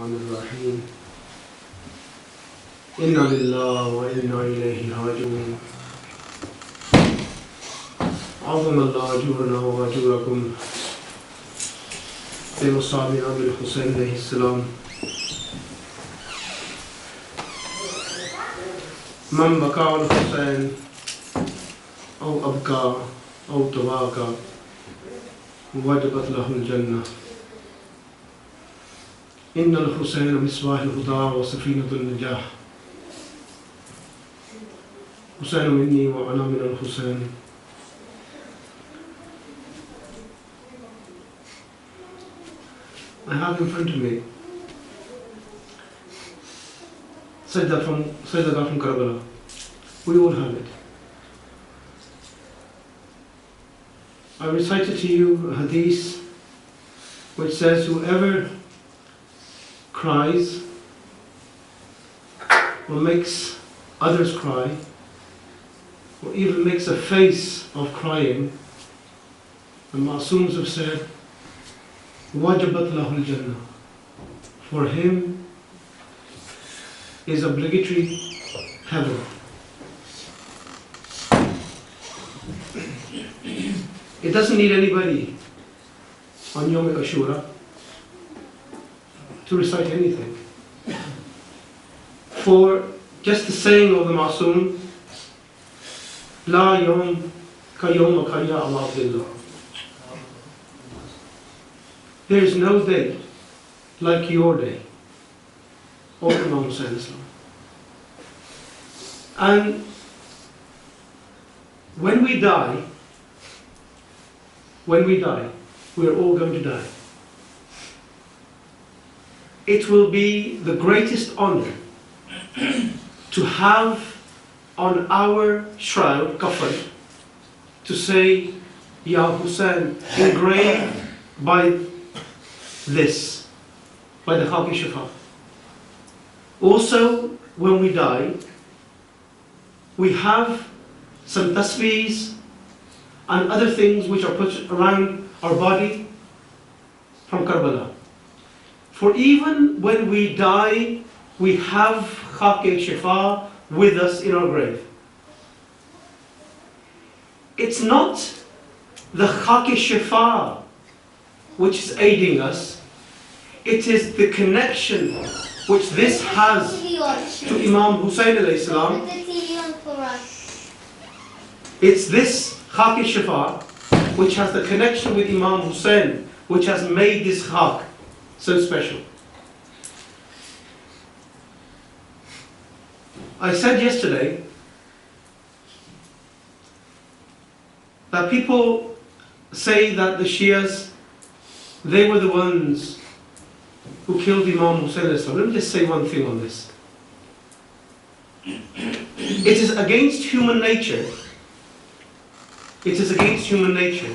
الرحيم إنا لله وإنا إليه راجعون عظم الله أجورنا وأجوركم بمصاب إمام الحسين عليه السلام من بكى على الحسين أو أبكى أو تباكى وجبت له الجنة إن الحسين مصباح الهدى وسفينة النجاح حسين مني وأنا من الحسين. I have in front of me Sajda from Karbala. We all have it. I recited to you a hadith which says whoever cries or makes others cry or even makes a face of crying, the Ma'sooms have said wajabat lahul jannah, for him is obligatory heaven. It doesn't need anybody on Yom Ashura to recite anything. For just the saying of the Ma'soom, La yawm ka yawmaka ya Abdullah. There is no day like your day, O Imam Hussain Islam. And when we die, we are all going to die. It will be the greatest honor to have on our shroud, kafan, to say, Ya Hussain, engraved by this, by the Khaki Shafa. Also, when we die, we have some tasbeehs and other things which are put around our body from Karbala. For even when we die, we have Khaki Shafa with us in our grave. It's not the Khaki Shafa which is aiding us, it is the connection which this has to Imam Hussain alayhi salam. It's this Khaki Shafa which has the connection with Imam Hussain, which has made this Khak so special. I said yesterday that people say that the Shias, they were the ones who killed Imam Hussain. Let me just say one thing on this. It is against human nature. It is against human nature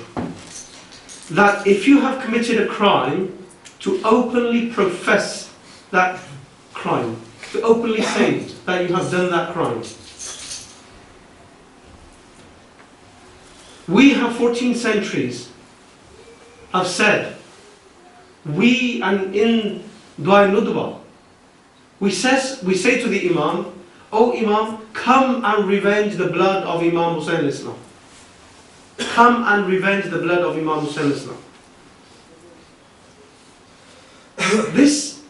that if you have committed a crime, to openly profess that crime, to openly say that you have done that crime. We have 14 centuries have said, and in Dua Nudwa, we say to the Imam, O Imam, come and revenge the blood of Imam Hussain Islam. Come and revenge the blood of Imam Hussain Islam. This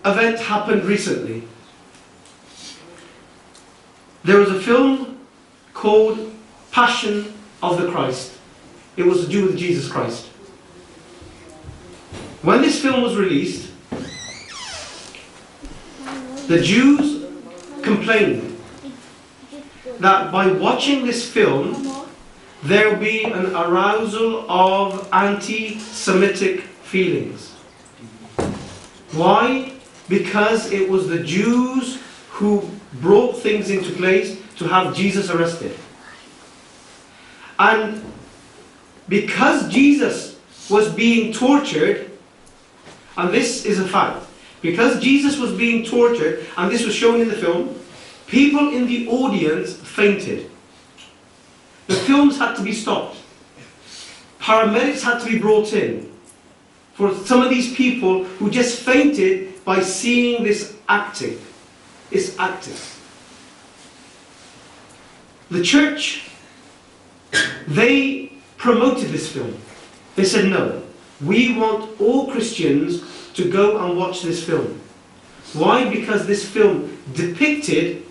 event happened recently. There was a film called Passion of the Christ. It was to do with Jesus Christ. When this film was released, the Jews complained that by watching this film, there will be an arousal of anti-Semitic feelings. Why? Because it was the Jews who brought things into place to have Jesus arrested. And because Jesus was being tortured, and this is a fact, because Jesus was being tortured, and this was shown in the film, people in the audience fainted. The films had to be stopped. Paramedics had to be brought in. For some of these people who just fainted by seeing this acting. It's acting. The church, they promoted this film. They said, no, we want all Christians to go and watch this film. Why? Because this film depicted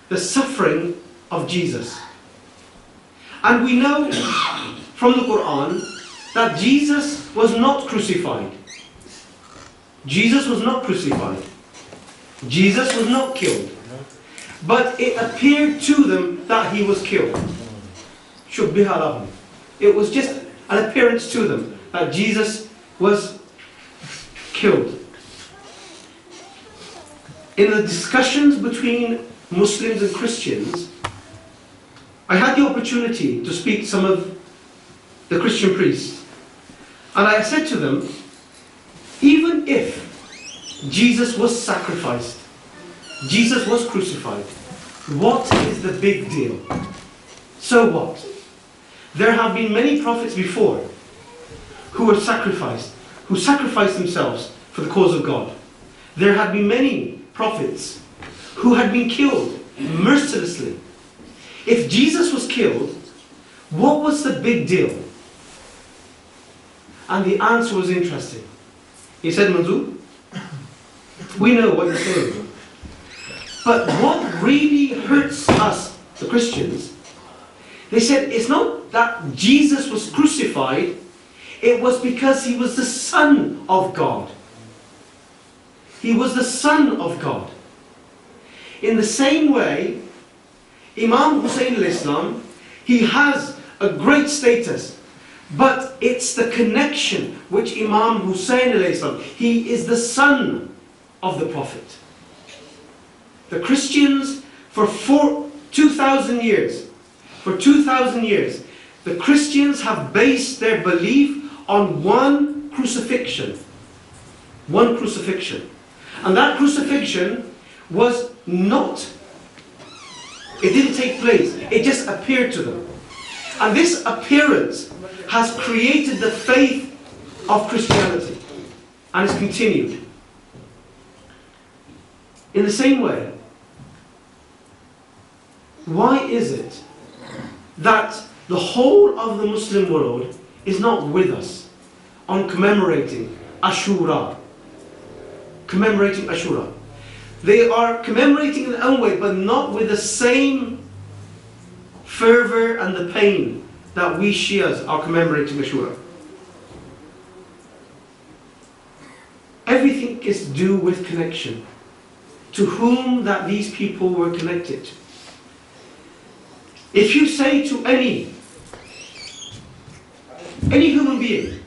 the suffering of Jesus. And we know from the Quran that Jesus was not crucified. Jesus was not crucified. Jesus was not killed. But it appeared to them that he was killed. Shubbiha lahum. It was just an appearance to them that Jesus was killed. In the discussions between Muslims and Christians, I had the opportunity to speak to some of the Christian priests. And I said to them, even if Jesus was sacrificed, Jesus was crucified, what is the big deal? So what? There have been many prophets before who were sacrificed, who sacrificed themselves for the cause of God. There have been many prophets who had been killed mercilessly. If Jesus was killed, what was the big deal? And the answer was interesting. He said, Manzoor, we know what you're saying. But what really hurts us, the Christians, they said it's not that Jesus was crucified, it was because he was the Son of God. He was the Son of God. In the same way, Imam Hussain al-Islam, he has a great status, but it's the connection which Imam Hussain al-Islam, he is the son of the Prophet. The Christians, for 2,000 years, the Christians have based their belief on one crucifixion. One crucifixion. And that crucifixion was not, it didn't take place, it just appeared to them. And this appearance has created the faith of Christianity and it's continued. In the same way, why is it that the whole of the Muslim world is not with us on commemorating Ashura? Commemorating Ashura. They are commemorating in their own way, but not with the same fervor and the pain that we Shias are commemorating Ashura. Everything is to do with connection. To whom that these people were connected. If you say to any human being,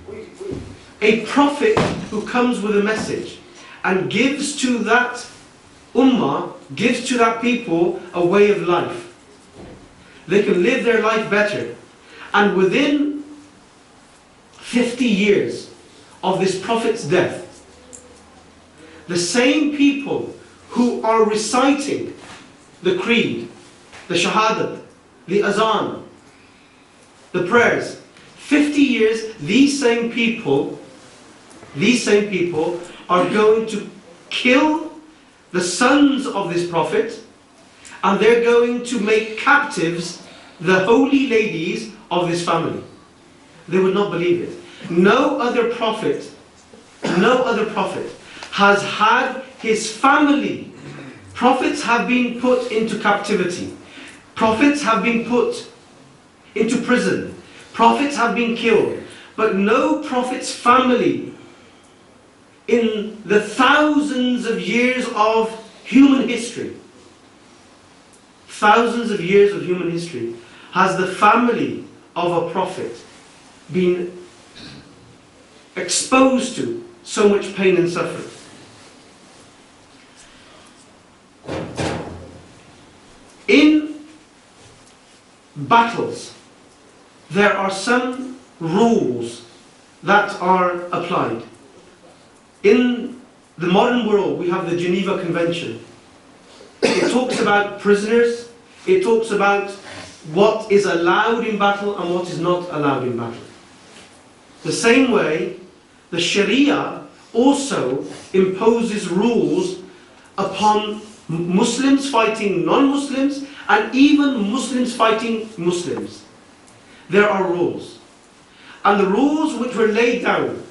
a prophet who comes with a message and gives to that ummah, gives to that people a way of life, they can live their life better. And within 50 years of this prophet's death, the same people who are reciting the creed, the shahadat, the azan, the prayers, 50 years, these same people are going to kill the sons of this prophet, and they're going to make captives the holy ladies of this family. They would not believe it. No other prophet has had his family. Prophets have been put into captivity. Prophets have been put into prison. Prophets have been killed. But no prophet's family in the thousands of years of human history, has the family of a prophet been exposed to so much pain and suffering. In battles, there are some rules that are applied. In the modern world, we have the Geneva Convention. It talks about prisoners, it talks about what is allowed in battle and what is not allowed in battle. The same way, the Sharia also imposes rules upon Muslims fighting non-Muslims and even Muslims fighting Muslims. There are rules. And the rules which were laid down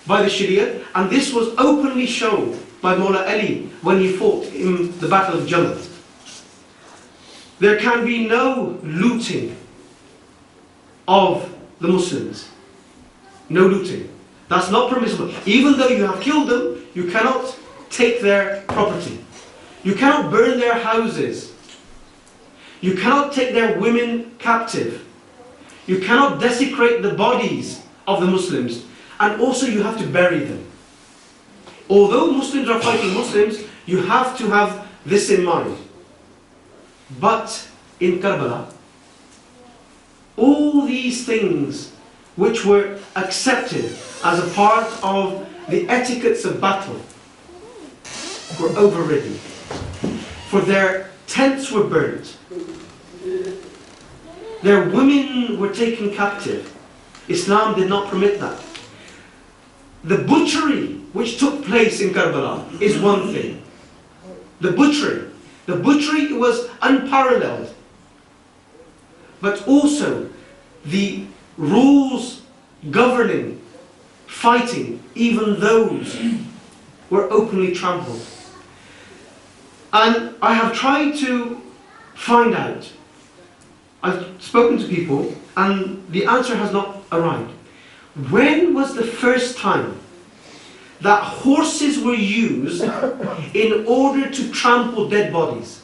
by the Sharia, and this was openly shown by Mawla Ali when he fought in the Battle of Jamal. There can be no looting of the Muslims. No looting. That's not permissible. Even though you have killed them, you cannot take their property. You cannot burn their houses. You cannot take their women captive. You cannot desecrate the bodies of the Muslims. And also you have to bury them. Although Muslims are fighting Muslims, you have to have this in mind. But in Karbala, all these things which were accepted as a part of the etiquettes of battle were overridden. For their tents were burnt. Their women were taken captive. Islam did not permit that. The butchery which took place in Karbala is one thing. The butchery was unparalleled. But also the rules governing fighting, even those were openly trampled. And I have tried to find out. I've spoken to people and the answer has not arrived. When was the first time that horses were used in order to trample dead bodies?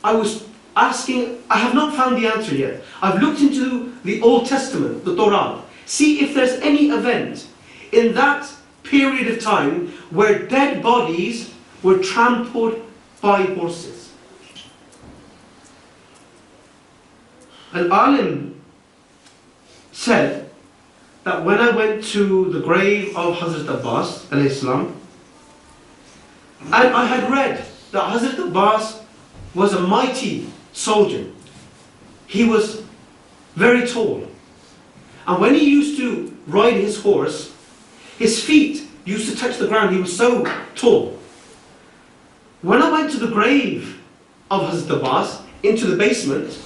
I was asking, I have not found the answer yet. I've looked into the Old Testament, the Torah, see if there's any event in that period of time where dead bodies were trampled by horses. An alim said that when I went to the grave of Hazrat Abbas alayhi salam, and I had read that Hazrat Abbas was a mighty soldier. He was very tall. And when he used to ride his horse, his feet used to touch the ground. He was so tall. When I went to the grave of Hazrat Abbas, into the basement,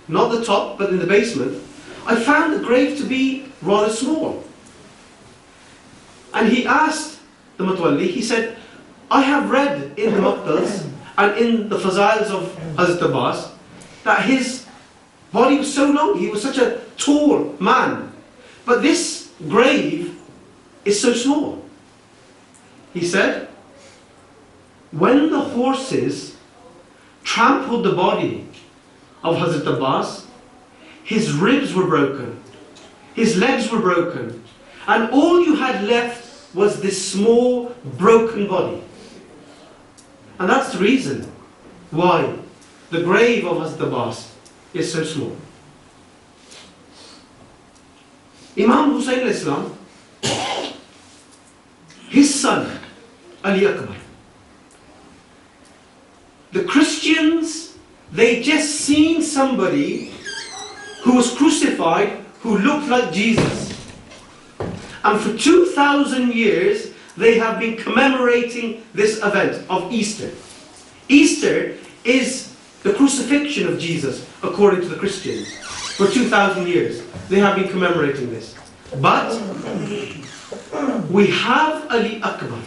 not the top, but in the basement, I found the grave to be rather small. And he asked the Mutawalli, he said, I have read in the Maqtals and in the Fazails of Hazrat Abbas that his body was so long, he was such a tall man. But this grave is so small. He said, when the horses trampled the body of Hazrat Abbas, his ribs were broken, his legs were broken, and all you had left was this small, broken body. And that's the reason why the grave of Hazrat Abbas is so small. Imam Hussain al-Islam, his son, Ali Akbar, the Christians, they just seen somebody who was crucified who looked like Jesus. And for 2,000 years, they have been commemorating this event of Easter. Easter is the crucifixion of Jesus, according to the Christians. For 2,000 years, they have been commemorating this. But we have Ali Akbar,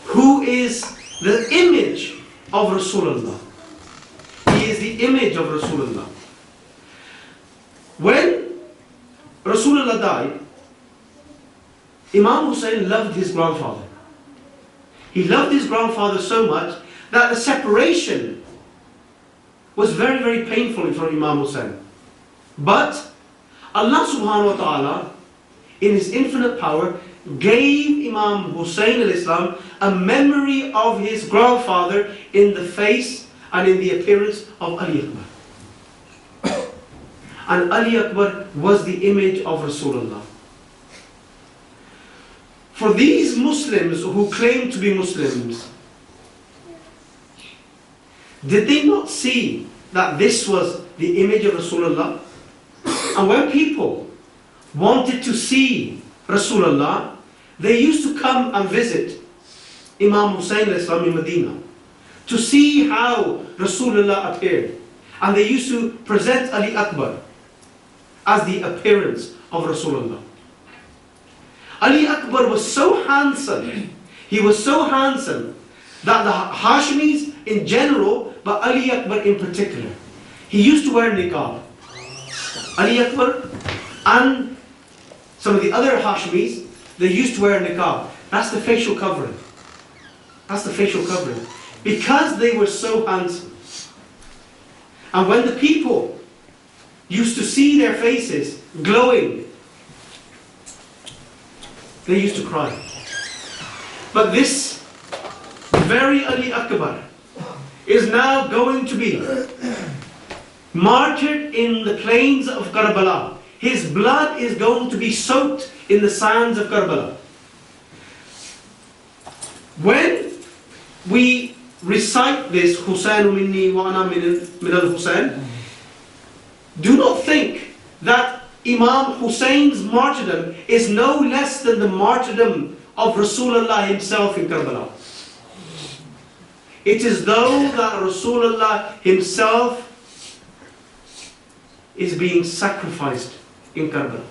who is the image of Rasulullah. He is the image of Rasulullah. When Rasulullah died, Imam Hussain loved his grandfather. He loved his grandfather so much that the separation was very, very painful for Imam Hussain. But Allah subhanahu wa ta'ala, in His infinite power, gave Imam Hussain al-Islam a memory of his grandfather in the face and in the appearance of Ali Akbar. And Ali Akbar was the image of Rasulullah. For these Muslims who claim to be Muslims, did they not see that this was the image of Rasulullah? And when people wanted to see Rasulullah, they used to come and visit Imam Hussain in Medina to see how Rasulullah appeared. And they used to present Ali Akbar as the appearance of Rasulullah. Ali Akbar was so handsome, he was so handsome that the Hashimis in general, but Ali Akbar in particular, he used to wear niqab. Ali Akbar and some of the other Hashimis, they used to wear niqab. That's the facial covering. That's the facial covering. Because they were so handsome. And when the people used to see their faces glowing, they used to cry. But this very Ali Akbar is now going to be martyred in the plains of Karbala. His blood is going to be soaked in the sands of Karbala. When we recite this, Hussain minni wa ana min al-Hussain, do not think that Imam Hussein's martyrdom is no less than the martyrdom of Rasulullah himself in Karbala. It is though that Rasulullah himself is being sacrificed in Karbala.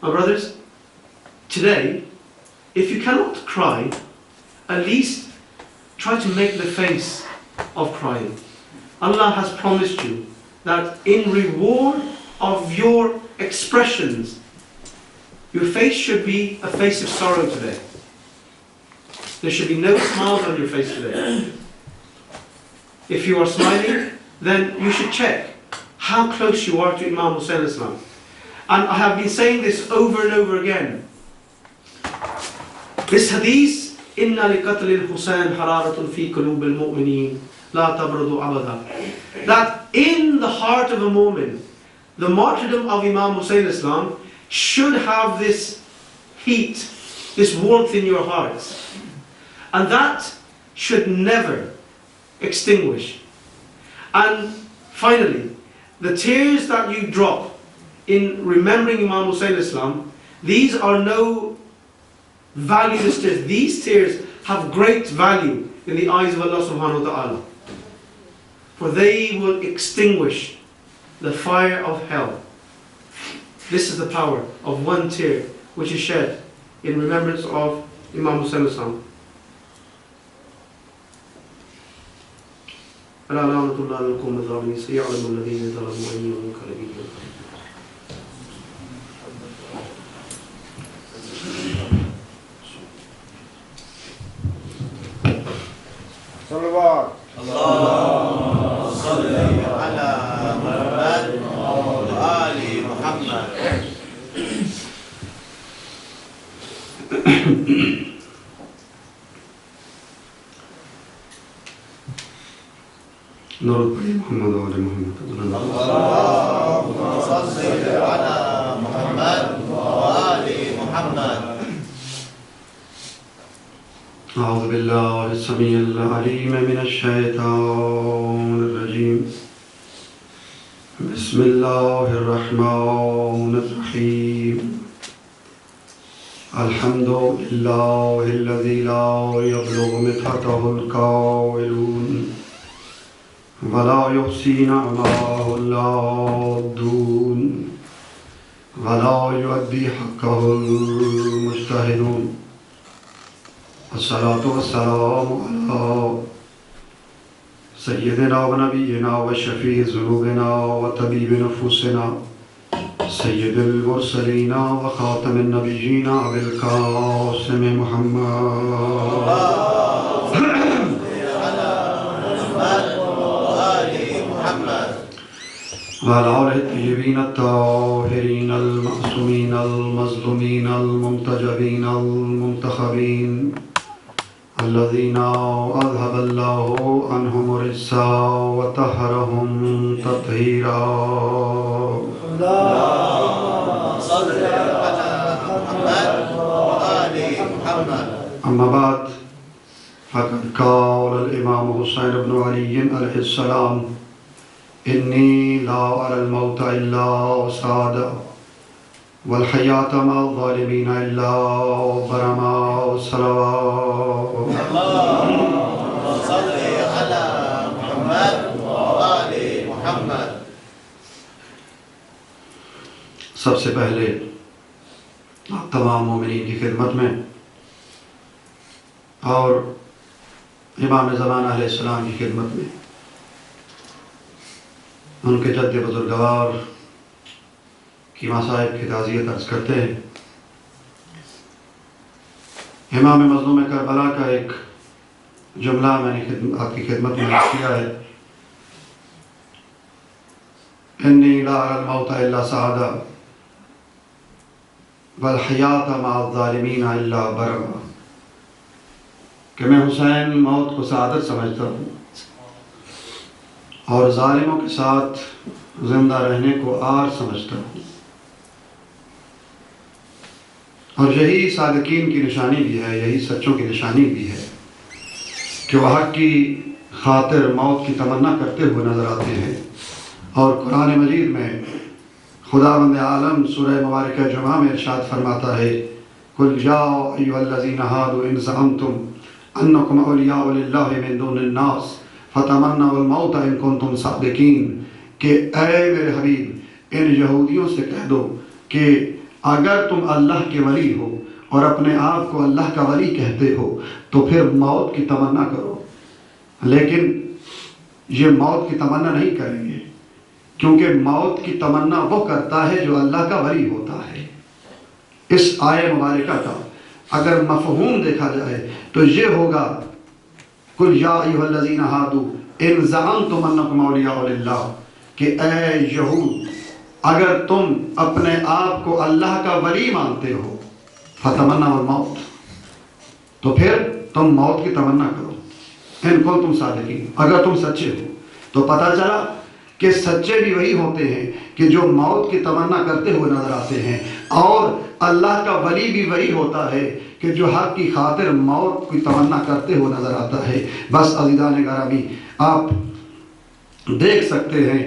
My brothers, today, if you cannot cry, at least try to make the face of crying. Allah has promised you that in reward of your expressions, your face should be a face of sorrow today. There should be no smiles on your face today. If you are smiling, then you should check how close you are to Imam Hussain Islam. And I have been saying this over and over again. This hadith, إِنَّ لِقَتْلِ الْحُسَيْنِ حَرَارَةٌ فِي قُلُوبِ الْمُؤْمِنِينَ لَا تَبْرَدُ أَبَدًا. That in the heart of a mu'min, the martyrdom of Imam Hussain Islam should have this heat, this warmth in your hearts. And that should never extinguish. And finally, the tears that you drop in remembering Imam Hussain Islam, these are no valueless tears. These tears have great value in the eyes of Allah subhanahu wa ta'ala. For they will extinguish the fire of hell. This is the power of one tear which is shed in remembrance of Imam Hussain Islam. ألا لعنة الله على القوم الظالمين سيعلم الذين ظلموا أي منقلب ينقلبون. صلوات اللهم صل على محمد وآل محمد. نرد محمد وآل محمد. اللهم صل على محمد وآل محمد. أعوذ بالله السميع العليم من الشيطان الرجيم. بسم الله الرحمن الرحيم. الحمد لله الذي لا يبلغ مدحته القائلون ولا يحصي نعمه العادون ولا يؤدي حقه المجتهدون. الصلاة والسلام على سيدنا ونبينا وشفيع ذنوبنا وطبيب نفوسنا سيد المرسلين وخاتم النبيين أبي القاسم محمد وعلى آله الطيبين الطاهرين المعصومين المظلومين المنتجبين المنتخبين الذين أذهب الله عنهم الرجس وطهرهم تطهيرا. اللهم صل على محمد وآل محمد. أما بعد، فقد قال الإمام حسين بن علي عليه السلام: إني لا أرى الموت إلا سعادة والحیات مع الظالمین الا برما صلوات اللهم صل على محمد وآل محمد. سب سے پہلے آپ تمام مومنین کی خدمت میں اور امام زمانہ علیہ السلام کی خدمت میں ان کے جد بزرگوار کی مصائب کی تعزیت عرض کرتے ہیں. امام مظلوم کربلا کا ایک جملہ میں نے آپ کی خدمت میں عرض کیا ہے. انی لا اری الموت الا سعادہ والحیات مع الظالمین الا برما، کہ میں حسین موت کو سعادت سمجھتا ہوں اور ظالموں کے ساتھ زندہ رہنے کو آر سمجھتا ہوں. اور یہی صادقین کی نشانی بھی ہے، یہی سچوں کی نشانی بھی ہے کہ وہ حق کی خاطر موت کی تمنا کرتے ہوئے نظر آتے ہیں. اور قرآن مجید میں خداوند عالم سورہ مبارکہ جمعہ میں ارشاد فرماتا ہے قل یا ایھا الذین ھادوا ان زعمتم انکم اولیاء للہ من دون الناس فتمنوا الموت ان کنتم صادقین، کہ اے میرے حبیب ان یہودیوں سے کہہ دو کہ اگر تم اللہ کے ولی ہو اور اپنے آپ کو اللہ کا ولی کہتے ہو تو پھر موت کی تمنا کرو. لیکن یہ موت کی تمنا نہیں کریں گے، کیونکہ موت کی تمنا وہ کرتا ہے جو اللہ کا ولی ہوتا ہے. اس آیہ مبارکہ کا اگر مفہوم دیکھا جائے تو یہ ہوگا قل یا ایھا الذین ھادوا ان زعمتم انکم اولیاء للہ، کہ اے یہود اگر تم اپنے آپ کو اللہ کا ولی مانتے ہو فتمنوا الموت، تو پھر تم موت کی تمنا کرو. ان کنتم صادقین، اگر تم سچے ہو. تو پتہ چلا کہ سچے بھی وہی ہوتے ہیں کہ جو موت کی تمنا کرتے ہوئے نظر آتے ہیں، اور اللہ کا ولی بھی وہی ہوتا ہے کہ جو حق کی خاطر موت کی تمنا کرتے ہوئے نظر آتا ہے. بس عزیزان گرامی، آپ دیکھ سکتے ہیں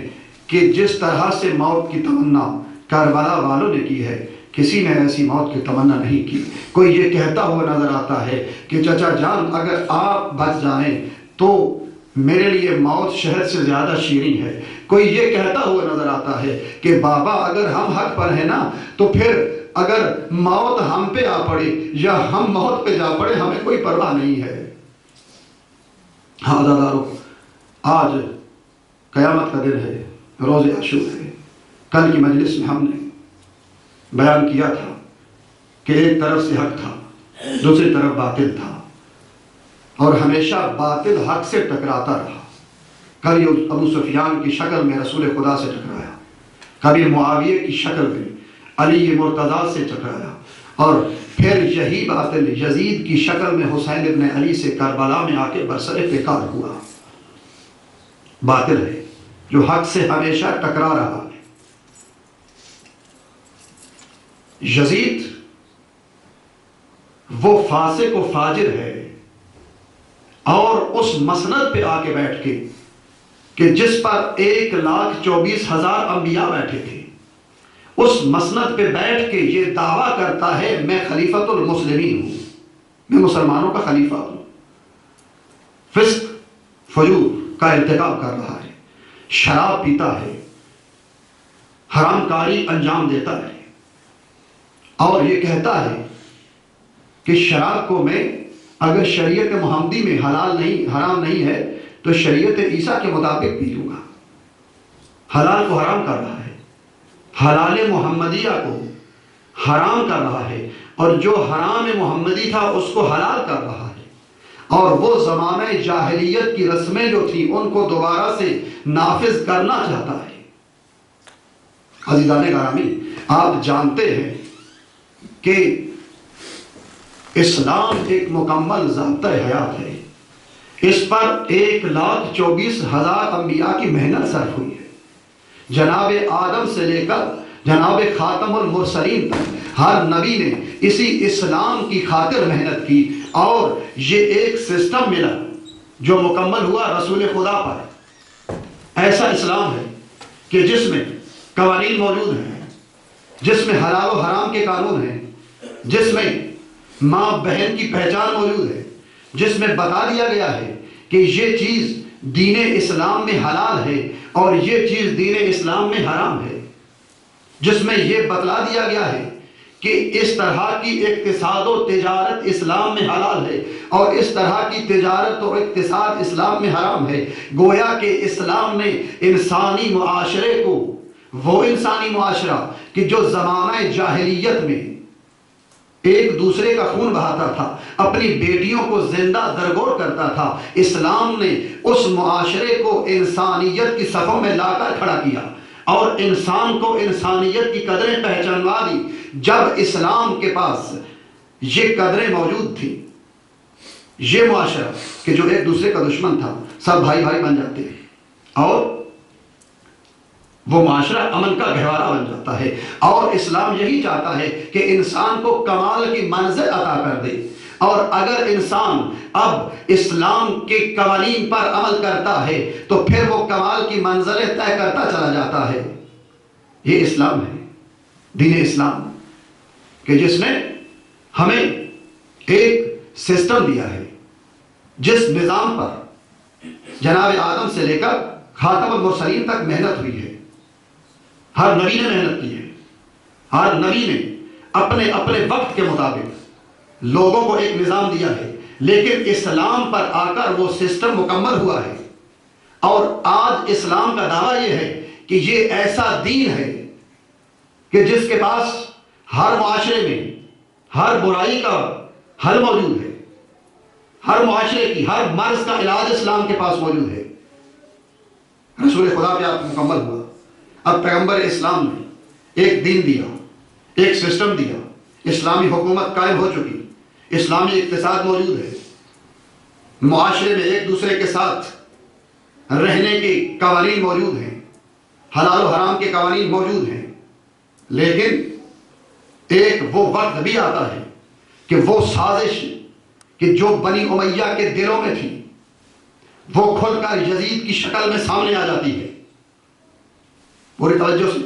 کہ جس طرح سے موت کی تمنا کربلا والوں نے کی ہے، کسی نے ایسی موت کی تمنا نہیں کی. کوئی یہ کہتا ہوا نظر آتا ہے کہ چچا جان اگر آپ بچ جائیں تو میرے لیے موت شہد سے زیادہ شیریں ہے. کوئی یہ کہتا ہوا نظر آتا ہے کہ بابا اگر ہم حق پر ہیں نا تو پھر اگر موت ہم پہ آ پڑے یا ہم موت پہ جا پڑے ہمیں کوئی پرواہ نہیں ہے. ہاں عزادارو، آج قیامت کا دن ہے، روز عاشور ہے. کل کی مجلس میں ہم نے بیان کیا تھا کہ ایک طرف سے حق تھا، دوسری طرف باطل تھا، اور ہمیشہ باطل حق سے ٹکراتا رہا. کبھی ابو سفیان کی شکل میں رسول خدا سے ٹکرایا، کبھی معاویہ کی شکل میں علی مرتضیٰ سے ٹکرایا، اور پھر یہی باطل یزید کی شکل میں حسین ابن علی سے کربلا میں آ کے برسر پیکار ہوا. باطل ہے جو حق سے ہمیشہ ٹکرا رہا ہے. یزید وہ فاسق و فاجر ہے، اور اس مسند پہ آ کے بیٹھ کے کہ جس پر 1,24,000 انبیاء بیٹھے تھے، اس مسند پہ بیٹھ کے یہ دعویٰ کرتا ہے میں خلیفۃ المسلمین ہوں، میں مسلمانوں کا خلیفہ ہوں. فسق فجور کا ارتکاب کر رہا ہے، شراب پیتا ہے، حرام کاری انجام دیتا ہے، اور یہ کہتا ہے کہ شراب کو میں اگر شریعت محمدی میں حرام نہیں ہے تو شریعت عیسیٰ کے مطابق پی لوں گا. حلال کو حرام کر رہا ہے، حلال محمدیہ کو حرام کر رہا ہے، اور جو حرام محمدی تھا اس کو حلال کر رہا ہے. اور وہ زمانہ جاہلیت کی رسمیں جو تھیں ان کو دوبارہ سے نافذ کرنا چاہتا ہے. عزیزان گرامی، آپ جانتے ہیں کہ اسلام ایک مکمل ضابطہ حیات ہے. اس پر 1,24,000 انبیاء کی محنت صرف ہوئی ہے. جناب آدم سے لے کر جناب خاتم المرسلین تک ہر نبی نے اسی اسلام کی خاطر محنت کی، اور یہ ایک سسٹم ملا جو مکمل ہوا رسول خدا پر. ایسا اسلام ہے کہ جس میں قوانین موجود ہیں، جس میں حلال و حرام کے قانون ہیں، جس میں ماں بہن کی پہچان موجود ہے، جس میں بتا دیا گیا ہے کہ یہ چیز دین اسلام میں حلال ہے اور یہ چیز دین اسلام میں حرام ہے، جس میں یہ بتلا دیا گیا ہے کہ اس طرح کی اقتصاد و تجارت اسلام میں حلال ہے اور اس طرح کی تجارت اور اقتصاد اسلام میں حرام ہے۔ گویا کہ اسلام نے انسانی معاشرے کو، وہ انسانی معاشرہ کہ جو زمانہ جاہلیت میں ایک دوسرے کا خون بہاتا تھا، اپنی بیٹیوں کو زندہ درگور کرتا تھا، اسلام نے اس معاشرے کو انسانیت کی صفوں میں لا کر کھڑا کیا اور انسان کو انسانیت کی قدریں پہچانوا دی۔ جب اسلام کے پاس یہ قدریں موجود تھیں، یہ معاشرہ کہ جو ایک دوسرے کا دشمن تھا، سب بھائی بھائی بن جاتے ہیں اور وہ معاشرہ امن کا گہوارہ بن جاتا ہے۔ اور اسلام یہی چاہتا ہے کہ انسان کو کمال کی منزل عطا کر دے، اور اگر انسان اب اسلام کے قوانین پر عمل کرتا ہے تو پھر وہ کمال کی منزلیں طے کرتا چلا جاتا ہے۔ یہ اسلام ہے، دین اسلام، کہ جس نے ہمیں ایک سسٹم دیا ہے، جس نظام پر جناب آدم سے لے کر خاتم المرسلین تک محنت ہوئی ہے۔ ہر نبی نے محنت کی ہے، ہر نبی نے اپنے اپنے وقت کے مطابق لوگوں کو ایک نظام دیا ہے، لیکن اسلام پر آ کر وہ سسٹم مکمل ہوا ہے۔ اور آج اسلام کا دعویٰ یہ ہے کہ یہ ایسا دین ہے کہ جس کے پاس ہر معاشرے میں ہر برائی کا حل موجود ہے، ہر معاشرے کی ہر مرض کا علاج اسلام کے پاس موجود ہے۔ رسول خدا پہ آپ مکمل ہوا، اب پیغمبر اسلام نے ایک دین دیا، ایک سسٹم دیا، اسلامی حکومت قائم ہو چکی، اسلامی اقتصاد موجود ہے، معاشرے میں ایک دوسرے کے ساتھ رہنے کے قوانین موجود ہیں، حلال و حرام کے قوانین موجود ہیں۔ لیکن ایک وہ وقت بھی آتا ہے کہ وہ سازش کہ جو بنی امیہ کے دلوں میں تھی وہ کھل کر یزید کی شکل میں سامنے آ جاتی ہے۔ پوری توجہ سے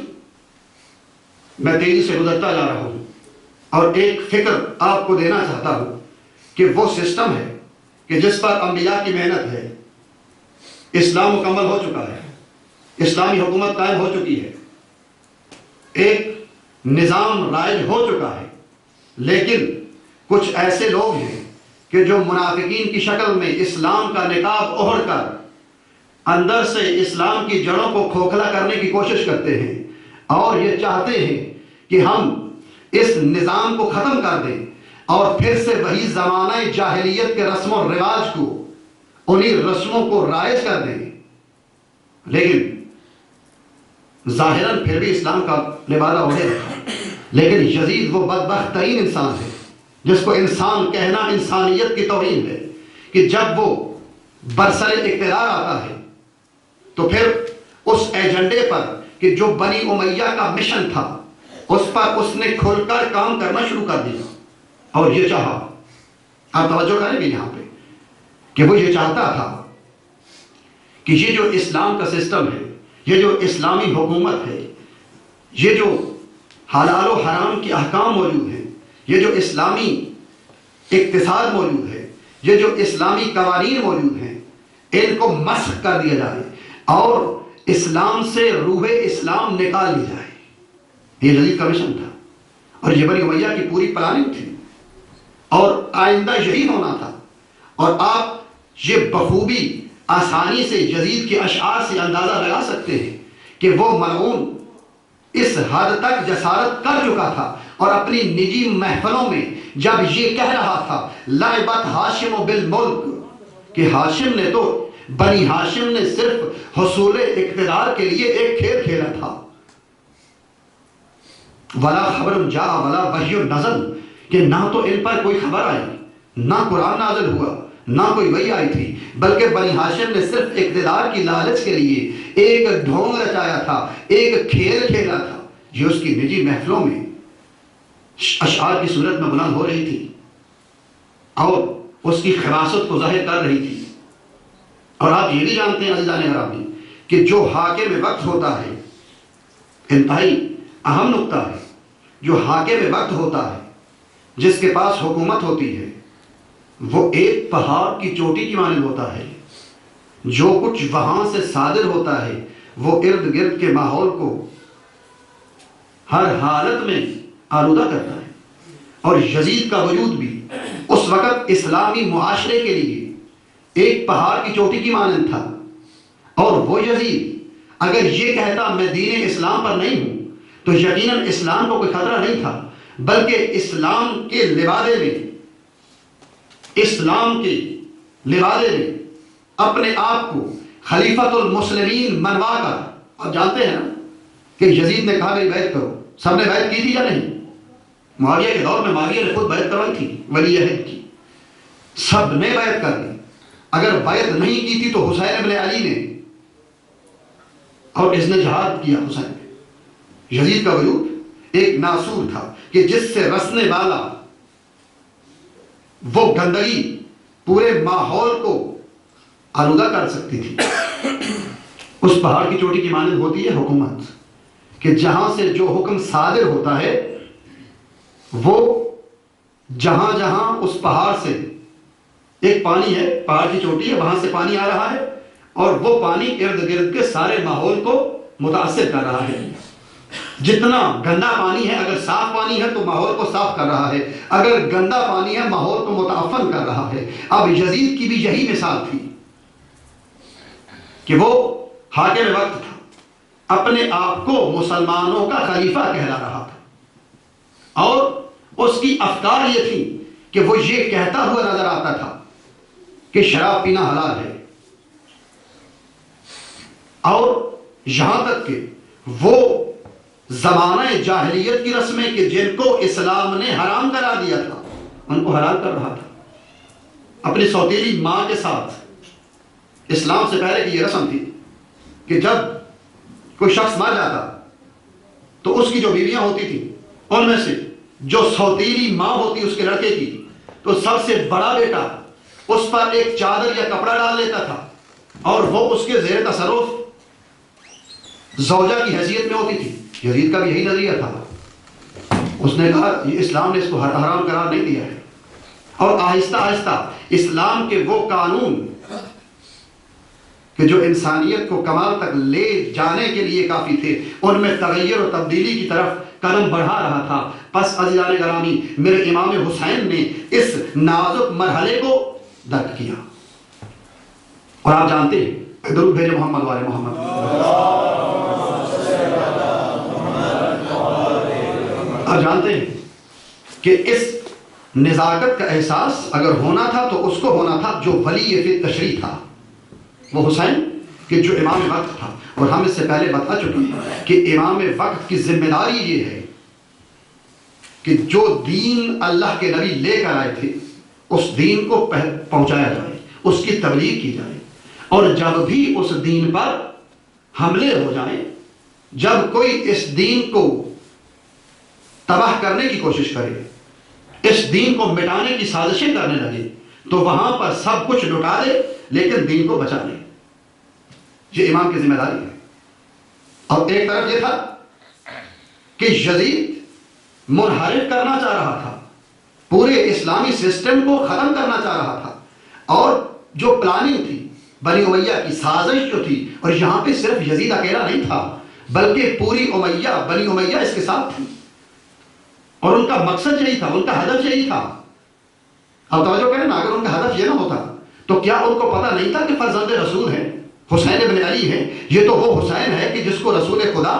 میں تیزی سے گزرتا جا رہا ہوں اور ایک فکر آپ کو دینا چاہتا ہوں کہ وہ سسٹم ہے کہ جس پر انبیاء کی محنت ہے، اسلام مکمل ہو چکا ہے، اسلامی حکومت قائم ہو چکی ہے، ایک نظام رائج ہو چکا ہے، لیکن کچھ ایسے لوگ ہیں کہ جو منافقین کی شکل میں اسلام کا نقاب اوڑھ کر اندر سے اسلام کی جڑوں کو کھوکھلا کرنے کی کوشش کرتے ہیں اور یہ چاہتے ہیں کہ ہم اس نظام کو ختم کر دیں اور پھر سے وہی زمانہ جاہلیت کے رسم و رواج کو، انہی رسموں کو رائج کر دیں۔ لیکن ظاہراً پھر بھی اسلام کا لبادہ اوڑھے رکھا، لیکن یزید وہ بدبخت ترین انسان ہے جس کو انسان کہنا انسانیت کی توہین ہے، کہ جب وہ برسر اقتدار آتا ہے تو پھر اس ایجنڈے پر کہ جو بنی امیہ کا مشن تھا اس پر اس نے کھل کر کام کرنا شروع کر دیا اور یہ چاہا، آپ توجہ کریں گے یہاں پہ، کہ وہ یہ چاہتا تھا کہ یہ جو اسلام کا سسٹم ہے، یہ جو اسلامی حکومت ہے، یہ جو حلال و حرام کے احکام موجود ہیں، یہ جو اسلامی اقتصاد موجود ہے، یہ جو اسلامی قوانین موجود ہیں، ان کو مسخ کر دیا جائے اور اسلام سے روح اسلام نکال لی جائے۔ یہ یزید کا مشن تھا اور یہ بنی امیہ کی پوری پلاننگ تھی اور آئندہ یہی ہونا تھا۔ اور آپ یہ بخوبی آسانی سے یزید کے اشعار سے اندازہ لگا سکتے ہیں کہ وہ ملعون اس حد تک جسارت کر چکا تھا اور اپنی نجی محفلوں میں جب یہ کہہ رہا تھا لعبت ہاشم بالملک، کہ ہاشم نے تو، بنی ہاشم نے صرف حصول اقتدار کے لیے ایک کھیل کھیلا تھا، ولا خبر جا ولا وحی نزل، کہ نہ تو ان پر کوئی خبر آئی، نہ قرآن نازل ہوا، نہ کوئی وحی آئی تھی، بلکہ بنی ہاشم نے صرف اقتدار کی لالچ کے لیے ایک ڈھونگ رچایا تھا، ایک کھیل کھیلا تھا، جو اس کی نجی محفلوں میں اشعار کی صورت میں بلند ہو رہی تھی اور اس کی خراست کو ظاہر کر رہی تھی۔ اور آپ یہ بھی جانتے ہیں عزیزان گرامی کہ جو حاکم وقت ہوتا ہے، انتہائی اہم نقطہ ہے جو حاکم وقت ہوتا ہے، جس کے پاس حکومت ہوتی ہے، وہ ایک پہاڑ کی چوٹی کی مانند ہوتا ہے۔ جو کچھ وہاں سے صادر ہوتا ہے وہ ارد گرد کے ماحول کو ہر حالت میں آلودہ کرتا ہے۔ اور یزید کا وجود بھی اس وقت اسلامی معاشرے کے لیے ایک پہاڑ کی چوٹی کی مانند تھا، اور وہ یزید اگر یہ کہتا میں دین اسلام پر نہیں ہوں تو یقیناً اسلام کو کوئی خطرہ نہیں تھا، بلکہ اسلام کے لبادے میں اپنے آپ کو خلیفۃ المسلمین منوا کر، آپ جانتے ہیں نا کہ یزید نے کہا میری بیعت کرو، سب نے بیعت کی تھی یا نہیں؟ معاویہ کے دور میں معاویہ نے خود بیعت کروائی تھی، ولی عہد کی، سب نے بیعت کر لی۔ اگر بیعت نہیں کی تھی تو حسین ابن علی نے اور اس نے جہاد کیا حسین پہ۔ یزید کا وجود ایک ناسور تھا کہ جس سے رسنے والا وہ گندگی پورے ماحول کو آلودہ کر سکتی تھی۔ اس پہاڑ کی چوٹی کی مانند ہوتی ہے حکومت، کہ جہاں سے جو حکم صادر ہوتا ہے وہ جہاں جہاں اس پہاڑ سے ایک پانی ہے، پہاڑ کی چوٹی ہے، وہاں سے پانی آ رہا ہے اور وہ پانی ارد گرد کے سارے ماحول کو متاثر کر رہا ہے۔ جتنا گندا پانی ہے، اگر صاف پانی ہے تو ماحول کو صاف کر رہا ہے، اگر گندا پانی ہے ماحول کو متعفن کر رہا ہے۔ اب یزید کی بھی یہی مثال تھی کہ وہ حاکم وقت تھا، اپنے آپ کو مسلمانوں کا خلیفہ کہلا رہا تھا، اور اس کی افکار یہ تھی کہ وہ یہ کہتا ہوا نظر آتا تھا کہ شراب پینا حلال ہے، اور یہاں تک کہ وہ زمانہ جاہلیت کی رسمیں کہ جن کو اسلام نے حرام کرا دیا تھا ان کو حلال کر رہا تھا۔ اپنی سوتیلی ماں کے ساتھ اسلام سے پہلے کی یہ رسم تھی کہ جب کوئی شخص مر جاتا تو اس کی جو بیویاں ہوتی تھیں ان میں سے جو سوتیلی ماں ہوتی اس کے لڑکے کی، تو سب سے بڑا بیٹا اس پر ایک چادر یا کپڑا ڈال لیتا تھا اور وہ اس کے زیر تصرف زوجہ کی حیثیت میں ہوتی تھی۔ یزید کا بھی یہی نظریہ تھا۔ اس نے کہا یہ اسلام نے اس کو حرام قرار نہیں دیا ہے، اور آہستہ آہستہ اسلام کے وہ قانون کہ جو انسانیت کو کمال تک لے جانے کے لیے کافی تھے ان میں تغیر و تبدیلی کی طرف قدم بڑھا رہا تھا۔ پس عزیزان گرامی، میرے امام حسین نے اس نازک مرحلے کو درک کیا، اور آپ جانتے ہیں درود بھیجے محمد والے محمد۔ آپ جانتے ہیں کہ اس نزاکت کا احساس اگر ہونا تھا تو اس کو ہونا تھا جو ولی فی تشریح تھا، وہ حسین کہ جو امام وقت تھا۔ اور ہم اس سے پہلے بتا چکے ہیں کہ امام وقت کی ذمہ داری یہ ہے کہ جو دین اللہ کے نبی لے کر آئے تھے اس دین کو پہنچایا جائے، اس کی تبلیغ کی جائے، اور جب بھی اس دین پر حملے ہو جائیں، جب کوئی اس دین کو تباہ کرنے کی کوشش کرے، اس دین کو مٹانے کی سازشیں کرنے لگے، تو وہاں پر سب کچھ لٹا دے لیکن دین کو بچا لے۔ یہ امام کی ذمہ داری ہے۔ اور ایک طرف یہ تھا کہ یزید منحرف کرنا چاہ رہا تھا، پورے اسلامی سسٹم کو ختم کرنا چاہ رہا تھا، اور جو پلاننگ تھی بنی امیہ کی سازش جو تھی، اور یہاں پہ صرف یزید اکیلا نہیں تھا بلکہ پوری امیہ بنی امیہ اس کے ساتھ تھی، اور ان کا مقصد یہی تھا، ان کا ہدف یہی تھا۔ اب توجہ کریں نا، اگر ان کا ہدف یہ نہ ہوتا تو کیا ان کو پتہ نہیں تھا کہ فرزند رسول ہیں، حسین ابن علی ہیں، یہ تو وہ حسین ہے کہ جس کو رسول خدا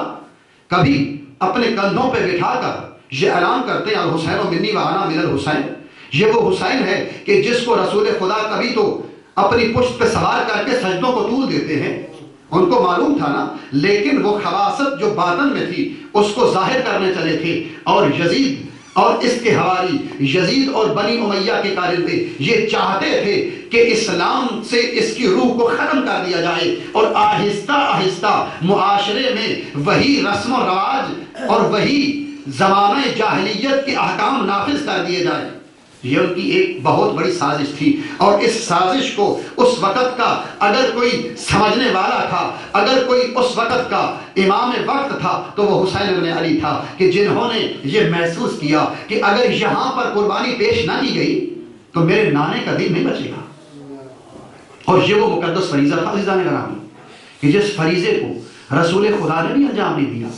کبھی اپنے کندھوں پہ بٹھا کر یہ اعلان کرتے ہیں الحسین منی و انا من الحسین۔ یہ وہ حسین ہے کہ جس کو رسول خدا کبھی تو اپنی پشت پہ سوار کر کے سجدوں کو طول دیتے ہیں۔ ان کو معلوم تھا نا، لیکن وہ خباثت جو باطن میں تھی اس کو ظاہر کرنے چلے تھے، اور یزید اور اس کے حواری، یزید اور بنی امیہ کے کارندے یہ چاہتے تھے کہ اسلام سے اس کی روح کو ختم کر دیا جائے، اور آہستہ آہستہ معاشرے میں وہی رسم و رواج اور وہی زمانہ جاہلیت کے احکام نافذ کر دیے جائیں۔ یہ ان کی ایک بہت بڑی سازش تھی، اور اس سازش کو اس وقت کا اگر کوئی سمجھنے والا تھا، اگر کوئی اس وقت کا امام وقت تھا تو وہ حسین ابن علی تھا، کہ جنہوں نے یہ محسوس کیا کہ اگر یہاں پر قربانی پیش نہ کی گئی تو میرے نانے کا دین نہیں بچے گا۔ اور یہ وہ مقدس فریضہ تھا عزیزان گرامی کہ جس فریضے کو رسول خدا نے بھی انجام نہیں دیا،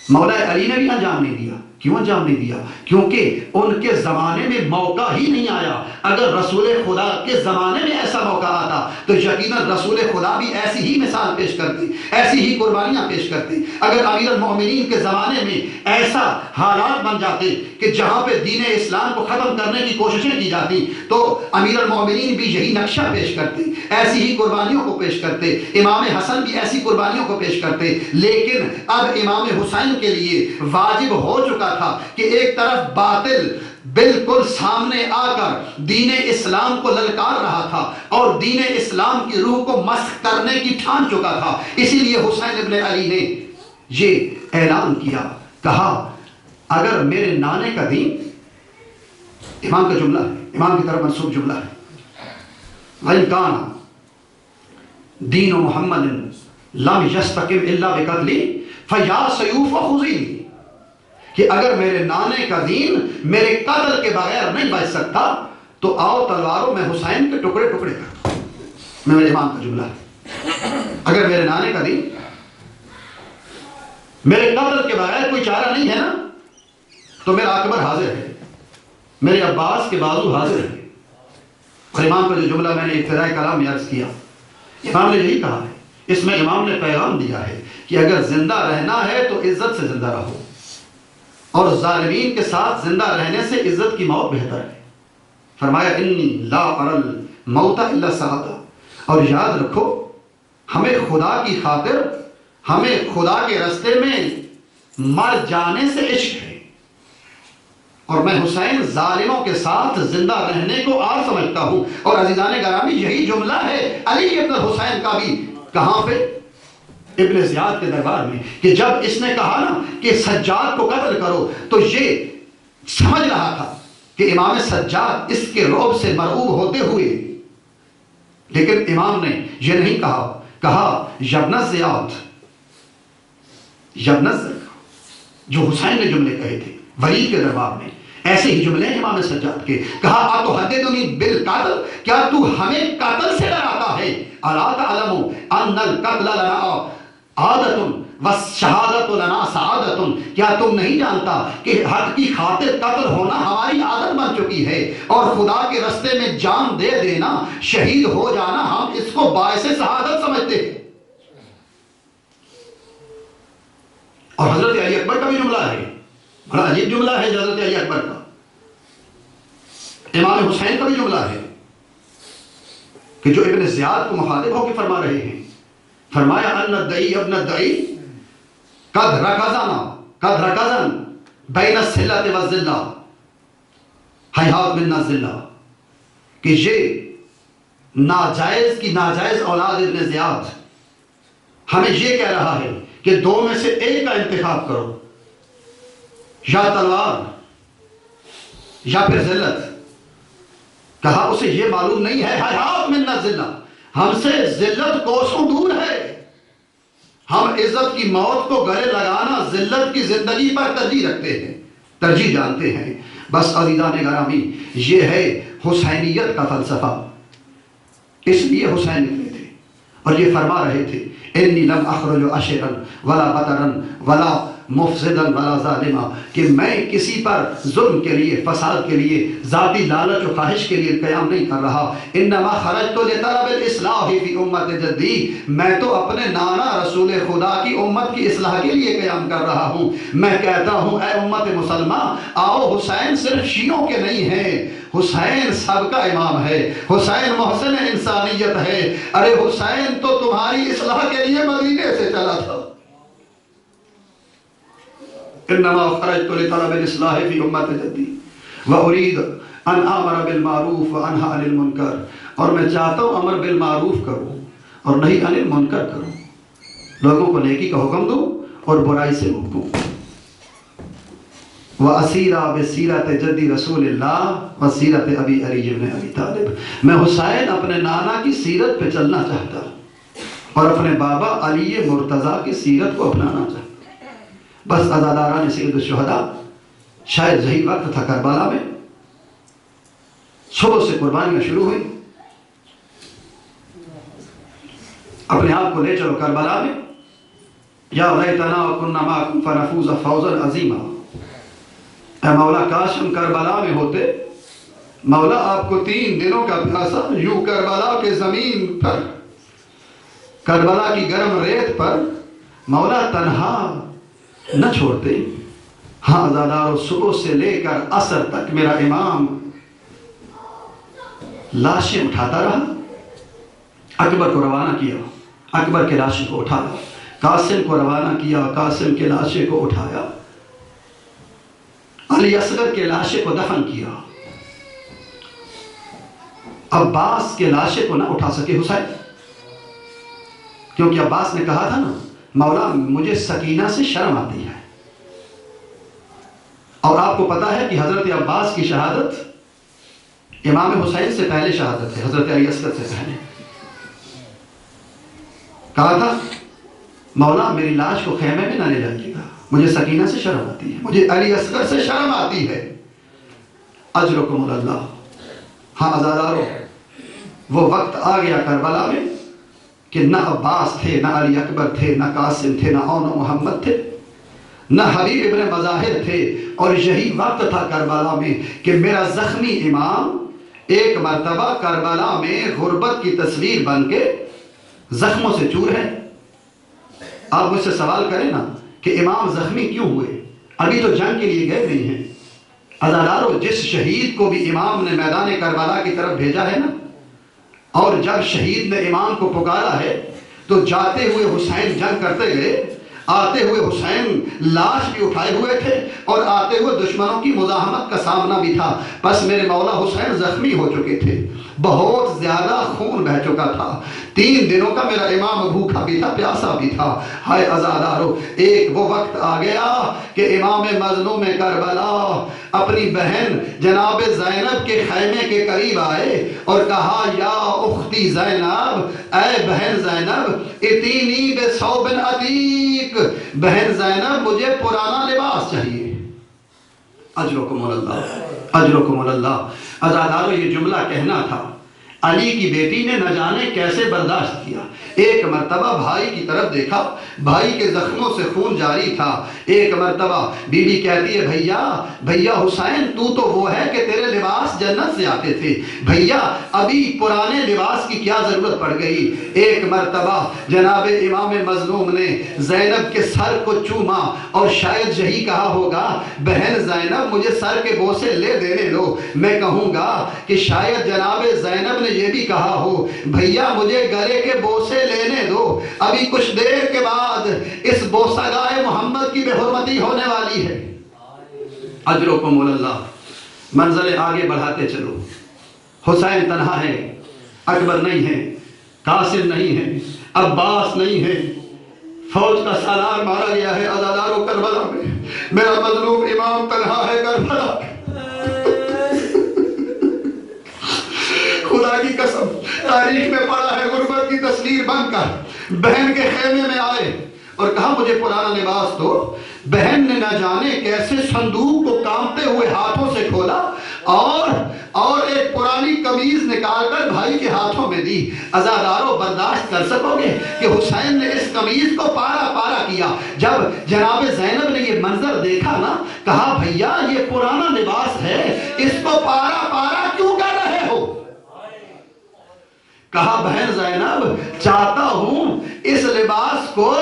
مولا علی نے بھی انجام نہیں دیا۔ کیوں انجام نہیں دیا؟ کیونکہ ان کے زمانے میں موقع ہی نہیں آیا۔ اگر رسول خدا کے زمانے میں ایسا موقع آتا تو یقیناً رسول خدا بھی ایسی ہی مثال پیش کرتے، ایسی ہی قربانیاں پیش کرتے۔ اگر امیر المومنین کے زمانے میں ایسا حالات بن جاتے کہ جہاں پہ دین اسلام کو ختم کرنے کی کوششیں کی جاتی تو امیر المومنین بھی یہی نقشہ پیش کرتے، ایسی ہی قربانیوں کو پیش کرتے، امام حسن بھی ایسی قربانیوں کو پیش کرتے۔ لیکن اب امام حسین کے لیے واجب ہو چکا تھا کہ ایک طرف باطل بالکل سامنے آ کر دین اسلام کو للکار رہا تھا اور دین اسلام کی روح کو مسخ کرنے کی ٹھان چکا تھا۔ اسی لیے حسین ابن علی نے یہ اعلان کیا، کہا اگر میرے نانے کا دین، امام کا جملہ ہے، امام کی طرف منسوب جملہ ہے، وَإِنْ كَانَ دین محمد لم یستقم الا بقتلی فیا سیوف خذی، کہ اگر میرے نانے کا دین میرے قتل کے بغیر نہیں بچ سکتا تو آؤ تلواروں میں حسین کے ٹکڑے ٹکڑے کر۔ میرے امام کا جملہ ہے، اگر میرے نانے کا دین میرے قتل کے بغیر کوئی چارہ نہیں ہے نا تو میرا اکبر حاضر ہے، میرے عباس کے بازو حاضر ہے۔ اور امام کا جو جملہ میں نے ابتدائی کلام میں عرض کیا، امام نے یہی کہا ہے، اس میں امام نے پیغام دیا ہے کہ اگر زندہ رہنا ہے تو عزت سے زندہ رہو، اور ظالمین کے ساتھ زندہ رہنے سے عزت کی موت بہتر ہے۔ فرمایا انی لا ارى الموت الا سعادہ، اور یاد رکھو ہمیں خدا کی خاطر، ہمیں خدا کے راستے میں مر جانے سے عشق ہے، اور میں حسین ظالموں کے ساتھ زندہ رہنے کو آر سمجھتا ہوں۔ اور عزیزان گرامی یہی جملہ ہے علی ابن حسین کا بھی، کہاں پہ؟ ابن زیاد کے دربار میں، کہ جب اس نے کہا نا کہ سجاد کو قتل کرو تو یہ سمجھ رہا تھا کہ امام سجاد اس کے رعب سے مرعوب ہوتے ہوئے، لیکن امام نے یہ نہیں کہا، کہا یبن زیاد، یبن زیاد، جو حسین نے جملے کہے تھے ولید کے دربار میں، ایسے ہی جملے ہیں امام سجاد کے، کہا اتحدثنی بالقتل، کیا تو ہمیں قتل سے ڈراتا ہے؟ الا تعلم ان القتل لنا عادت والشہادت لنا سعادت، کیا تم نہیں جانتا کہ حق کی خاطر قتل ہونا ہماری عادت بن چکی ہے، اور خدا کے راستے میں جان دے دینا، شہید ہو جانا، ہم اس کو باعث سعادت سمجھتے ہیں۔ اور حضرت علی اکبر کا بھی جملہ ہے، بڑا عجیب جملہ ہے حضرت علی اکبر کا، امام حسین کا بھی جملہ ہے کہ جو ابن زیاد کو مخاطب ہو کے فرما رہے ہیں، فرمایا ان الدعی ابن الدعی قد رکزن بین السلۃ والذلہ حیات منا الذلہ، کہ یہ ناجائز کی ناجائز اولاد ابن زیاد ہمیں یہ کہہ رہا ہے کہ دو میں سے ایک کا انتخاب کرو، یا تلوار یا پھر ذلت۔ کہا اسے یہ معلوم نہیں ہے، حیات منا الذلہ، ہم سے ذلت کوسوں دور ہے، ہم عزت کی موت کو گلے لگانا ذلت کی زندگی پر ترجیح رکھتے ہیں، ترجیح جانتے ہیں۔ بس عزیزان گرامی یہ ہے حسینیت کا فلسفہ، اس لیے حسین نکلے تھے اور یہ فرما رہے تھے انی لم اخرج اشرا ولا بطرا ولا مفسدا ولا ظالما، کہ میں کسی پر ظلم کے لیے، فساد کے لیے، ذاتی لالچ و خواہش کے لیے قیام نہیں کر رہا، انما خرجت لطلب الاصلاح فی امت جدی، میں تو اپنے نانا رسول خدا کی امت کی اصلاح کے لیے قیام کر رہا ہوں۔ میں کہتا ہوں اے امت مسلمہ، آؤ حسین صرف شیعوں کے نہیں ہیں، حسین سب کا امام ہے، حسین محسن انسانیت ہے۔ ارے حسین تو تمہاری اصلاح کے لیے مدینے سے چلا تھا، انما خرجت لطلب الاصلاح فی امت جدی وارید ان امر بالمعروف وانہی عن المنکر، اور میں چاہتا ہوں امر بالمعروف کروں اور نہی عن المنکر کروں، لوگوں کو نیکی کا حکم دوں اور برائی سے روکوں۔ وَأَسِيرَا بِسِیرَةِ جَدِّ رسول اللہ وَسِیرَةِ ابی علی ابن ابی طالب. میں حسین اپنے نانا کی سیرت پہ چلنا چاہتا اور اپنے بابا علی مرتضیٰ کی سیرت کو اپنانا چاہتا. بس عزاداران سید الشہداء، شاید یہی وقت تھا کربلا میں. صبح سے قربانیاں شروع ہوئی. اپنے آپ کو لے چلو کربلا میں. یا لیتنا وکننا معکم فنفوز فوزا عظیما. اے مولا کاش ہم کربلا میں ہوتے. مولا آپ کو 3 دنوں کا پیاسا یوں کربلا کے زمین پر، کربلا کی گرم ریت پر مولا تنہا نہ چھوڑتے. ہاں عزادارو، صبح سے لے کر عصر تک میرا امام لاشیں اٹھاتا رہا. اکبر کو روانہ کیا، اکبر کے لاشیں کو اٹھایا. قاسم کو روانہ کیا، قاسم کے لاشیں کو اٹھایا. علی اصغر کے لاشیں کو دفن کیا. عباس کے لاشیں کو نہ اٹھا سکے حسین، کیونکہ عباس نے کہا تھا نا مولا مجھے سکینہ سے شرم آتی ہے. اور آپ کو پتا ہے کہ حضرت عباس کی شہادت امام حسین سے پہلے شہادت ہے، حضرت علی اصغر سے پہلے. کہا تھا مولا میری لاش کو خیمے میں نہ لے جائیے گا، مجھے سکینہ سے شرم آتی ہے، مجھے علی اصغر سے شرم آتی ہے. اجرکم اللہ. ہاں عزادارو، وہ وقت آ گیا کربلا میں کہ نہ عباس تھے، نہ علی اکبر تھے، نہ قاسم تھے، نہ اون و محمد تھے، نہ حبیب ابن مظاہر تھے. اور یہی وقت تھا کربلا میں کہ میرا زخمی امام ایک مرتبہ کربلا میں غربت کی تصویر بن کے زخموں سے چور ہے. آپ مجھ سے سوال کریں نا کہ امام زخمی کیوں ہوئے؟ ابھی تو جنگ کے لیے گئے نہیں ہیں. عزادارو، جس شہید کو بھی امام نے میدان کربلا کی طرف بھیجا ہے نا، اور جب شہید نے امام کو پکارا ہے تو جاتے ہوئے حسین جنگ کرتے گئے، آتے ہوئے حسین لاش بھی اٹھائے ہوئے تھے اور آتے ہوئے دشمنوں کی مزاحمت کا سامنا بھی تھا. بس میرے مولا حسین زخمی ہو چکے تھے، بہت زیادہ خون بہہ چکا تھا. 3 دنوں کا میرا امام بھوکا بھی تھا، پیاسا بھی تھا. ہائے عزادارو، ایک وہ وقت آ گیا کہ امام مظلوم کربلا اپنی بہن جناب زینب کے خیمے کے قریب آئے اور کہا یا اختی زینب، اے بہن زینب، اتینی بثوب عتیق، بہن زینب مجھے پرانا لباس چاہیے. اجرکم اللہ، اجرکم اللہ. عزادارو، یہ جملہ کہنا تھا. علی کی بیٹی نے نہ جانے کیسے برداشت کیا. ایک مرتبہ بھائی کی طرف دیکھا، بھائی کے زخموں سے خون جاری تھا. ایک مرتبہ بی بی کہتی ہے بھیا حسین تو وہ ہے کہ تیرے لباس جنت سے آتے تھے، بھیا ابھی پرانے لباس کی کیا ضرورت پڑ گئی. ایک مرتبہ جناب امام مظلوم نے زینب کے سر کو چوما اور شاید یہی کہا ہوگا بہن زینب مجھے سر کے بوسے لے دینے دو. میں کہوں گا کہ شاید جناب زینب نے یہ بھی کہا ہو بھیا مجھے گلے کے بوسے لینے دو، ابھی کچھ دیر کے بعد اس بوسہ گائے محمد کی بے حرمتی ہونے والی ہے. اجرکم اللہ. منزل آگے بڑھاتے چلو. حسین تنہا ہے، اکبر نہیں ہے، قاسم نہیں ہے، عباس نہیں ہے. فوج کا سالار مارا گیا ہے عزادارو کربلا میں. میرا مظلوم امام تنہا ہے کربلا. خدا کی قسم تاریخ میں پڑا ہے، غربت کی تصویر بن کر بہن کے خیمے میں آئے اور کہا مجھے پرانا لباس دو. بہن نے نہ جانے کیسے صندوق کو کانپتے ہوئے ہاتھوں سے کھولا اور ایک پرانی قمیض نکال کر بھائی کے ہاتھوں میں دی. عزادارو، برداشت کر سکو گے کہ حسین نے اس قمیض کو پارا پارا کیا. جب جناب زینب نے یہ منظر دیکھا نا، کہا بھیا یہ پرانا لباس ہے، اس کو پارا پارا کیوں کر رہے ہو؟ کہا بہن زینب چاہتا ہوں اس لباس کو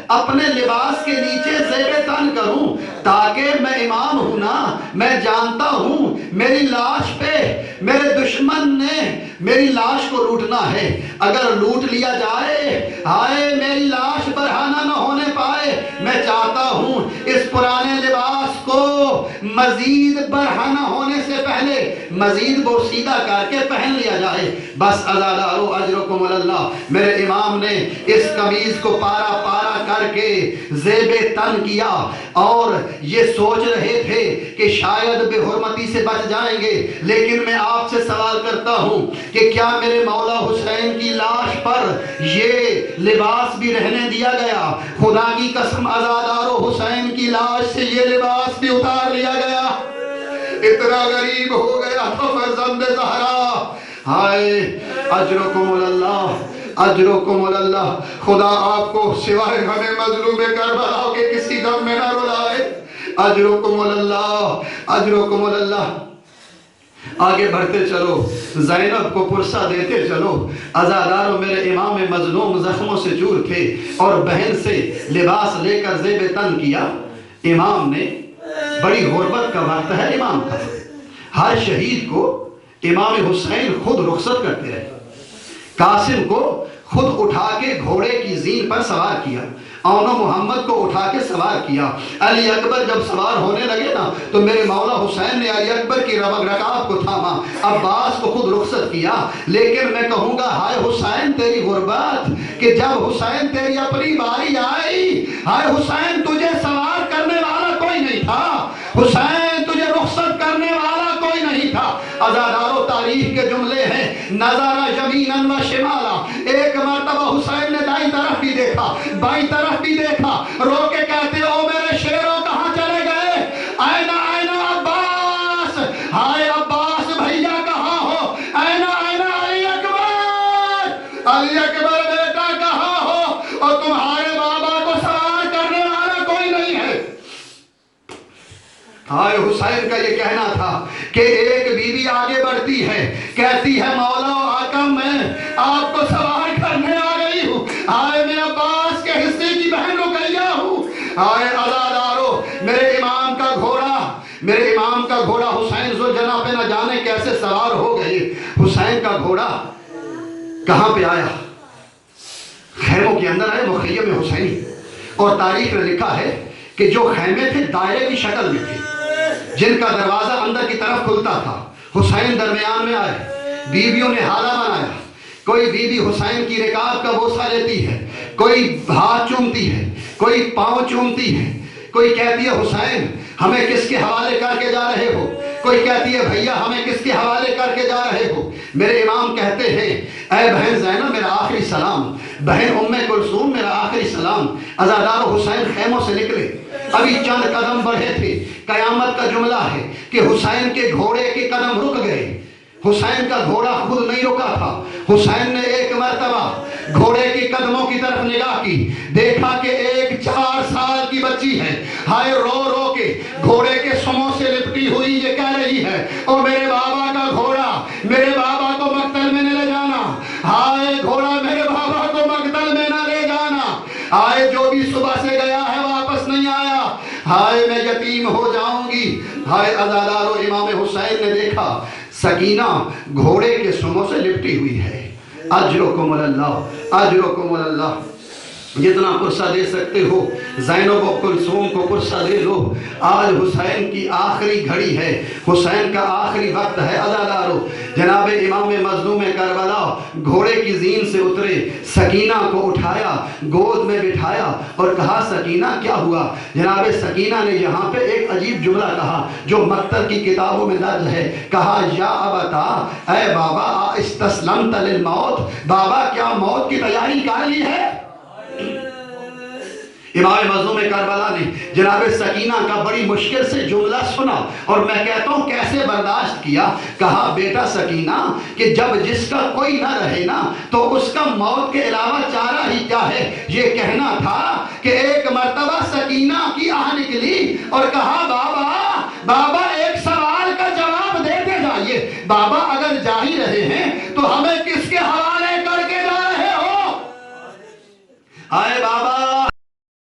اپنے لباس کے نیچے زیب تن کروں تاکہ میں امام ہوں نا، میں جانتا ہوں میری لاش پہ میرے دشمن نے میری لاش کو لوٹنا ہے. اگر لوٹ لیا جائے ہائے میری لاش برہنہ نہ ہونے پائے. میں چاہتا ہوں اس پرانے لباس کو مزید برہنہ ہونے سے پہلے مزید بوسیدہ کر کے پہن لیا جائے۔ بس عزادارو اجرکم اللہ، میرے امام نے اس قمیض کو پارا پارا کر کے زیب تن کیا اور یہ سوچ رہے تھے کہ شاید بے حرمتی سے بچ جائیں گے، لیکن میں آپ سے سوال کرتا ہوں کہ کیا میرے مولا حسین کی لاش پر یہ لباس بھی رہنے دیا گیا؟ خدا کی قسم عزادارو حسین کی لاش سے یہ لباس بھی اتار لیا گیا۔ اتنا غریب ہو گیا تو فرزند زہرا۔ ہائے اجرکم اللہ، اجرکم اللہ، خدا آپ کو سوائے ہمیں مظلوم کربلا کے کسی غم میں نہ رلائے۔ اجرکم اللہ، اجرکم اللہ۔ آگے بڑھتے چلو، زینب کو پرسہ دیتے چلو۔ عزادارو میرے امام مظلوم زخموں سے چور تھے اور بہن سے لباس لے کر زیب تن کیا۔ امام نے، بڑی غربت کا وقت ہے امام کا، ہر شہید کو امام حسین خود رخصت کرتے رہے۔ قاسم کو خود اٹھا کے گھوڑے کی زین پر سوار کیا، اون محمد کو اٹھا کے سوار کیا۔ علی اکبر جب سوار ہونے لگے نا تو میرے مولا حسین نے علی اکبر کی رکاب کو تھاما، عباس کو خود رخصت کیا۔ لیکن میں کہوں گا ہائے حسین تیری غربت، کہ جب حسین تیری اپنی باری آئی، ہائے حسین تجھے سوار کرنے والا کوئی نہیں تھا، حسین تجھے رخصت کرنے والا کوئی نہیں تھا۔ عزادارو تاریخ کے جملے ہیں، نظر یمیناً و شمالا، ایک مرتبہ حسین نے دائیں طرف بھی دیکھا، بائیں طرف بھی دیکھا، رو کے کہتے او میرے شیروں کہاں چلے گئے؟ اینا اینا عباس، ہائے عباس بھیا کہاں ہو؟ اینا اینا علی اکبر، علی اکبر بیٹا کہاں ہو؟ اور تمہارے بابا کو سوار کرنے والا کوئی نہیں ہے۔ ہائے حسین کا یہ کہنا تھا کہ ایک بیوی آگے بڑھتی ہے، کہتی ہے مولا و آقا میں آپ کو سوار کرنے آ گئی ہوں، ہائے میں عباس کے حصے کی بہن رقیہ ہوں۔ ہائے عزادارو میرے امام کا گھوڑا، میرے امام کا گھوڑا حسین ذوالجناح پہ نہ جانے کیسے سوار ہو گئے۔ حسین کا گھوڑا کہاں پہ آیا؟ خیموں کے اندر آئے، مخیم حسینی، اور تاریخ میں لکھا ہے کہ جو خیمے تھے دائرے کی شکل میں تھے، جن کا دروازہ اندر کی طرف کھلتا تھا۔ حسین درمیان میں آئے، بیویوں نے حالہ بنایا، کوئی بیوی حسین کی رکاب کا بوسہ لیتی ہے، کوئی ہاتھ چومتی ہے، کوئی پاؤں چومتی ہے، کوئی کہتی ہے حسین ہمیں کس کے حوالے کر کے جا رہے ہو، کوئی کہتی ہے بھیا ہمیں کس کے حوالے کر کے جا رہے ہو۔ میرے امام کہتے ہیں اے بہن زینب میرا آخری سلام، بہن ام کلثوم میرا آخری سلام۔ عزادارو حسین خیموں سے نکلے، ابھی چند قدم بڑھے تھے، قیامت کا جملہ ہے کہ حسین کے گھوڑے کے قدم رک گئے۔ حسین کا گھوڑا خود نہیں رکا تھا، حسین نے ایک مرتبہ گھوڑے کے قدموں کی طرف نگاہ کی، دیکھا کہ ایک 4 سال کی بچی ہے، ہائے رو رو کے گھوڑے کے سموں سے لپٹی ہوئی یہ کہہ رہی ہے او میرے بابا کا گھوڑا، میرے بابا کو مقتل میں نہ لے جانا، ہائے گھوڑا میرے بابا کو مقتل میں نہ لے جانا، ہائے جو بھی صبح سے گیا ہے واپس نہیں آیا، ہائے میں یتیم ہو جاؤں گی۔ ہائے عزادارو امام حسین نے دیکھا سکینہ گھوڑے کے سموں سے لپٹی ہوئی ہے۔ اجرکم اللہ، اجرکم اللہ، جتنا پرسہ دے سکتے ہو زینب و کلثوم کو پرسہ دے لو۔ آج حسین کی آخری گھڑی ہے، حسین کا آخری وقت ہے۔ عزادارو جناب امام مظلوم کربلا گھوڑے کی زین سے اترے، سکینہ کو اٹھایا، گود میں بٹھایا اور کہا سکینہ کیا ہوا؟ جناب سکینہ نے یہاں پہ ایک عجیب جملہ کہا جو مکتب کی کتابوں میں درج ہے، کہا یا ابتا، اے بابا استسلمت للموت، بابا کیا موت کی تیاری کر لی ہے؟ امام مظلوم کربلا نے جناب سکینہ کا بڑی مشکل سے جملہ سنا اور میں کہتا ہوں کیسے برداشت کیا۔ کہا بیٹا سکینہ کہ جب جس کا کوئی نہ رہے نا تو اس کا موت کے علاوہ چارہ ہی کیا ہے۔ یہ کہنا تھا کہ ایک مرتبہ سکینہ کی آہ نکلی اور کہا بابا بابا ایک سوال کا جواب دیتے جائیے، بابا اگر جا ہی رہے ہیں تو ہمیں کس کے حوالے کر کے جا رہے ہو؟ آئے بابا